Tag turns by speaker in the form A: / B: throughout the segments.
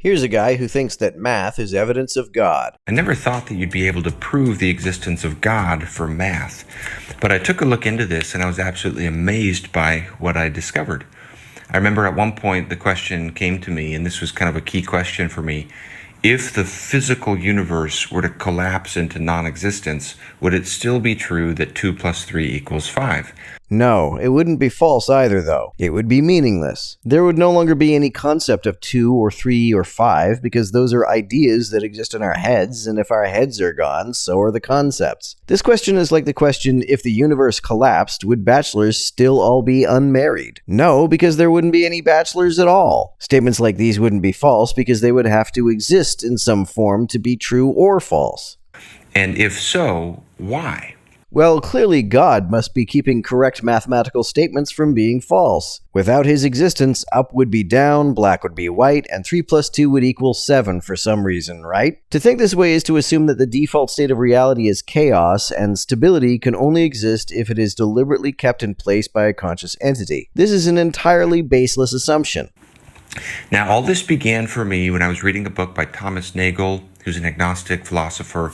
A: Here's a guy who thinks that math is evidence of God.
B: I never thought that you'd be able to prove the existence of God from math, but I took a look into this and I was absolutely amazed by what I discovered. I remember at one point the question came to me, and this was kind of a key question for me. If the physical universe were to collapse into non-existence, would it still be true that 2 plus 3 equals 5?
A: No, it wouldn't be false either, though. It would be meaningless. There would no longer be any concept of 2 or 3 or 5, because those are ideas that exist in our heads, and if our heads are gone, so are the concepts. This question is like the question, if the universe collapsed, would bachelors still all be unmarried? No, because there wouldn't be any bachelors at all. Statements like these wouldn't be false because they would have to exist in some form to be true or false.
B: And if so, why?
A: Well, clearly God must be keeping correct mathematical statements from being false. Without his existence, up would be down, black would be white, and 3 plus 2 would equal 7 for some reason, right? To think this way is to assume that the default state of reality is chaos, and stability can only exist if it is deliberately kept in place by a conscious entity. This is an entirely baseless assumption.
B: Now, all this began for me when I was reading a book by Thomas Nagel, who's an agnostic philosopher,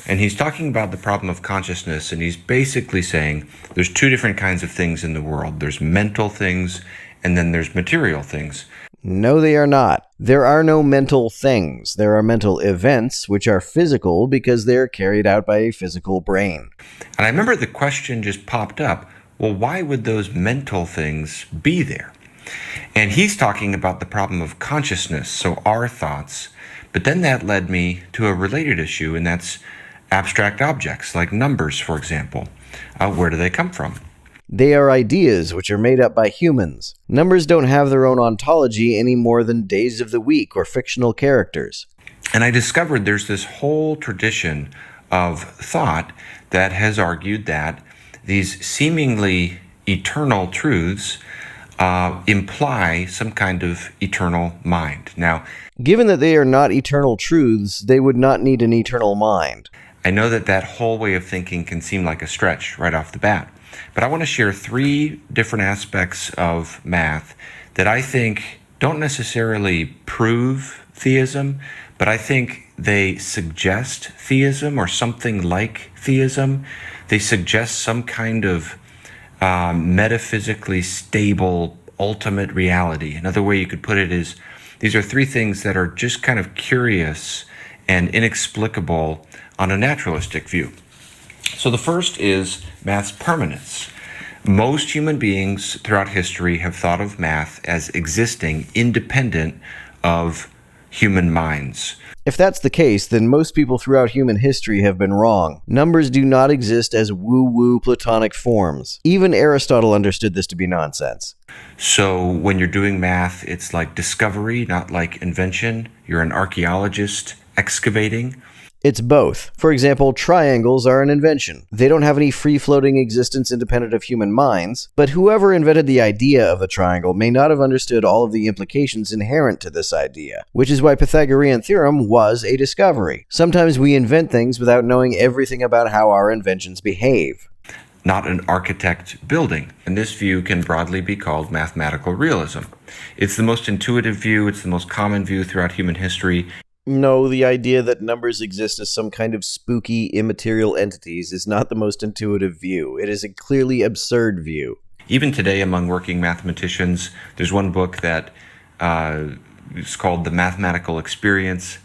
B: and he's talking about the problem of consciousness, and he's basically saying there's two different kinds of things in the world. There's mental things, and then there's material things.
A: No, they are not. There are no mental things. There are mental events, which are physical because they're carried out by a physical brain.
B: And I remember the question just popped up, well, why would those mental things be there? And he's talking about the problem of consciousness, so our thoughts. But then that led me to a related issue, and that's abstract objects, like numbers, for example. Where do they come from?
A: They are ideas which are made up by humans. Numbers don't have their own ontology any more than days of the week or fictional characters.
B: And I discovered there's this whole tradition of thought that has argued that these seemingly eternal truths imply some kind of eternal mind. Now,
A: given that they are not eternal truths, they would not need an eternal mind.
B: I know that that whole way of thinking can seem like a stretch right off the bat, but I want to share 3 different aspects of math that I think don't necessarily prove theism, but I think they suggest theism or something like theism. They suggest some kind of metaphysically stable ultimate reality. Another way you could put it is these are 3 things that are just kind of curious and inexplicable on a naturalistic view. So the first is math's permanence. Most human beings throughout history have thought of math as existing independent of human minds.
A: If that's the case, then most people throughout human history have been wrong. Numbers do not exist as woo-woo Platonic forms. Even Aristotle understood this to be nonsense.
B: So when you're doing math, it's like discovery, not like invention. You're an archaeologist excavating.
A: It's both. For example, triangles are an invention. They don't have any free-floating existence independent of human minds, but whoever invented the idea of the triangle may not have understood all of the implications inherent to this idea, which is why Pythagorean theorem was a discovery. Sometimes we invent things without knowing everything about how our inventions behave.
B: Not an architect building. And this view can broadly be called mathematical realism. It's the most intuitive view, it's the most common view throughout human history.
A: No, the idea that numbers exist as some kind of spooky, immaterial entities is not the most intuitive view. It is a clearly absurd view.
B: Even today, among working mathematicians, there's one book that is called The Mathematical Experience,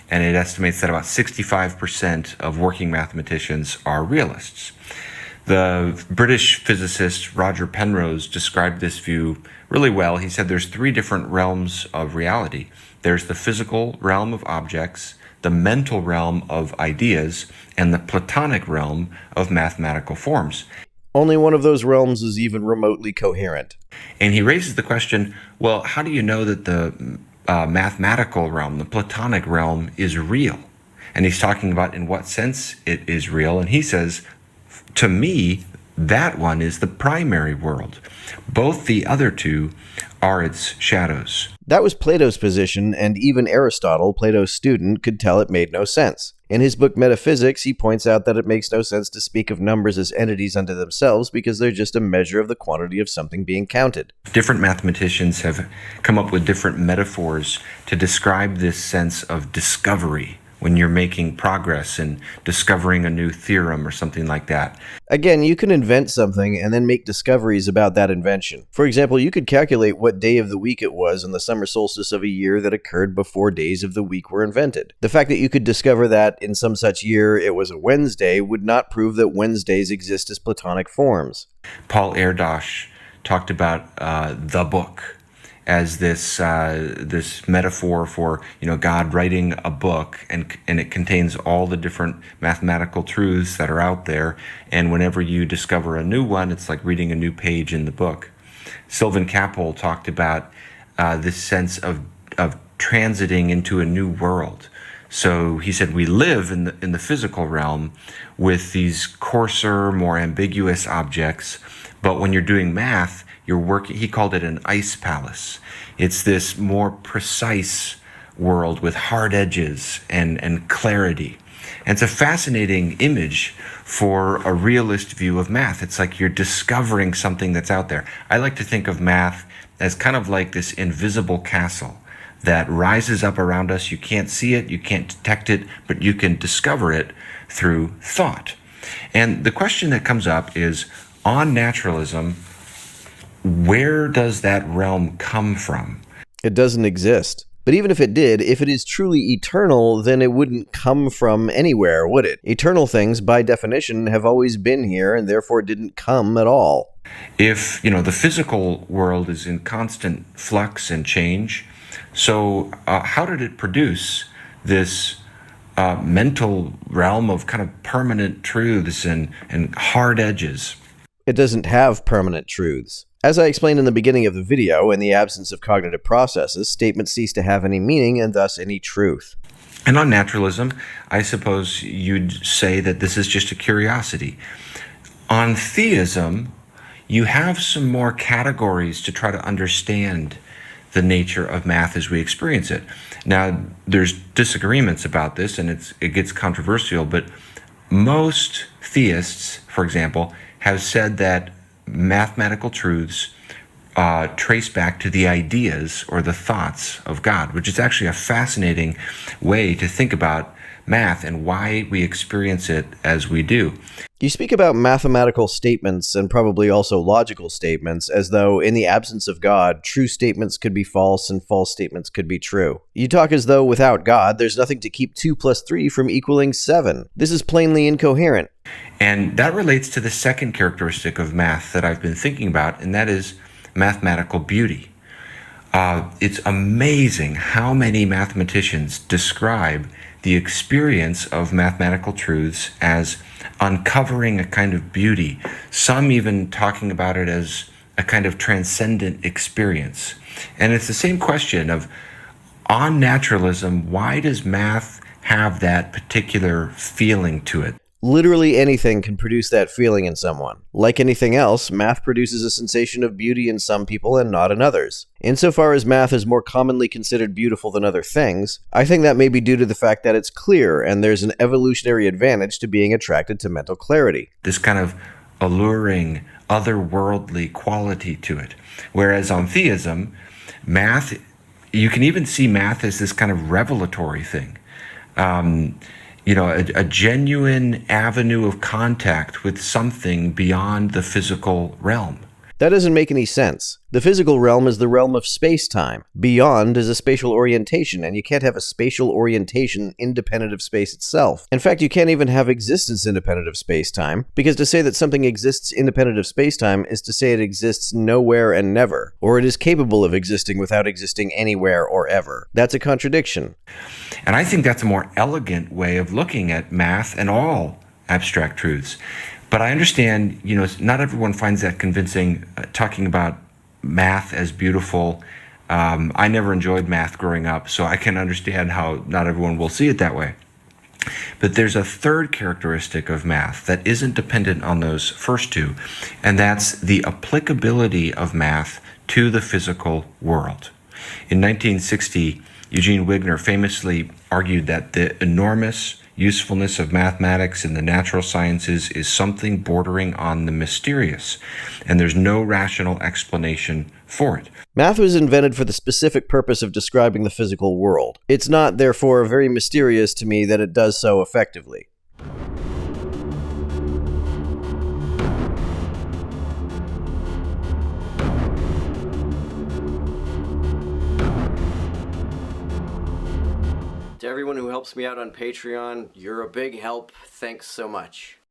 B: and it estimates that about 65% of working mathematicians are realists. The British physicist Roger Penrose described this view really well. He said there's 3 different realms of reality. There's the physical realm of objects, the mental realm of ideas, and the Platonic realm of mathematical forms.
A: Only one of those realms is even remotely coherent.
B: And he raises the question, well, how do you know that the mathematical realm, the Platonic realm, is real? And he's talking about in what sense it is real. And he says, to me, that one is the primary world. Both the other 2 are its shadows.
A: That was Plato's position, and even Aristotle, Plato's student, could tell it made no sense. In his book Metaphysics, he points out that it makes no sense to speak of numbers as entities unto themselves because they're just a measure of the quantity of something being counted.
B: Different mathematicians have come up with different metaphors to describe this sense of discovery when you're making progress and discovering a new theorem or something like that.
A: Again, you can invent something and then make discoveries about that invention. For example, you could calculate what day of the week it was on the summer solstice of a year that occurred before days of the week were invented. The fact that you could discover that in some such year it was a Wednesday would not prove that Wednesdays exist as Platonic forms.
B: Paul Erdős talked about the book as this metaphor for God writing a book, and it contains all the different mathematical truths that are out there, and whenever you discover a new one, it's like reading a new page in the book. Sylvan Cappel talked about this sense of transiting into a new world. So he said we live in the physical realm with these coarser, more ambiguous objects, but when you're doing math, you're working, he called it an ice palace. It's this more precise world with hard edges and clarity. And it's a fascinating image for a realist view of math. It's like you're discovering something that's out there. I like to think of math as kind of like this invisible castle that rises up around us. You can't see it, you can't detect it, but you can discover it through thought. And the question that comes up is, on naturalism, where does that realm come from?
A: It doesn't exist. But even if it did, if it is truly eternal, then it wouldn't come from anywhere, would it? Eternal things, by definition, have always been here and therefore didn't come at all.
B: If, the physical world is in constant flux and change, so how did it produce this mental realm of kind of permanent truths and hard edges?
A: It doesn't have permanent truths. As I explained in the beginning of the video, in the absence of cognitive processes, statements cease to have any meaning and thus any truth.
B: And on naturalism, I suppose you'd say that this is just a curiosity. On theism, you have some more categories to try to understand the nature of math as we experience it. Now, there's disagreements about this, and it gets controversial, but most theists, for example, have said that mathematical truths trace back to the ideas or the thoughts of God, which is actually a fascinating way to think about math and why we experience it as we do.
A: You speak about mathematical statements and probably also logical statements as though, in the absence of God, true statements could be false and false statements could be true. You talk as though without God, there's nothing to keep 2 plus 3 from equaling 7. This is plainly incoherent.
B: And that relates to the second characteristic of math that I've been thinking about, and that is mathematical beauty. It's amazing how many mathematicians describe the experience of mathematical truths as uncovering a kind of beauty, some even talking about it as a kind of transcendent experience. And it's the same question of, on naturalism, why does math have that particular feeling to it?
A: Literally anything can produce that feeling in someone. Like anything else, math produces a sensation of beauty in some people and not in others. Insofar as math is more commonly considered beautiful than other things, I think that may be due to the fact that it's clear and there's an evolutionary advantage to being attracted to mental clarity.
B: This kind of alluring, otherworldly quality to it. Whereas on theism, math, you can even see math as this kind of revelatory thing. A genuine avenue of contact with something beyond the physical realm.
A: That doesn't make any sense. The physical realm is the realm of space-time. Beyond is a spatial orientation, and you can't have a spatial orientation independent of space itself. In fact, you can't even have existence independent of space-time, because to say that something exists independent of space-time is to say it exists nowhere and never, or it is capable of existing without existing anywhere or ever. That's a contradiction.
B: And I think that's a more elegant way of looking at math and all abstract truths. But I understand, not everyone finds that convincing, talking about math as beautiful. I never enjoyed math growing up, so I can understand how not everyone will see it that way. But there's a third characteristic of math that isn't dependent on those first two, and that's the applicability of math to the physical world. In 1960, Eugene Wigner famously argued that the enormous usefulness of mathematics and the natural sciences is something bordering on the mysterious, and there's no rational explanation for it.
A: Math was invented for the specific purpose of describing the physical world. It's not, therefore, very mysterious to me that it does so effectively. To everyone who helps me out on Patreon, you're a big help. Thanks so much.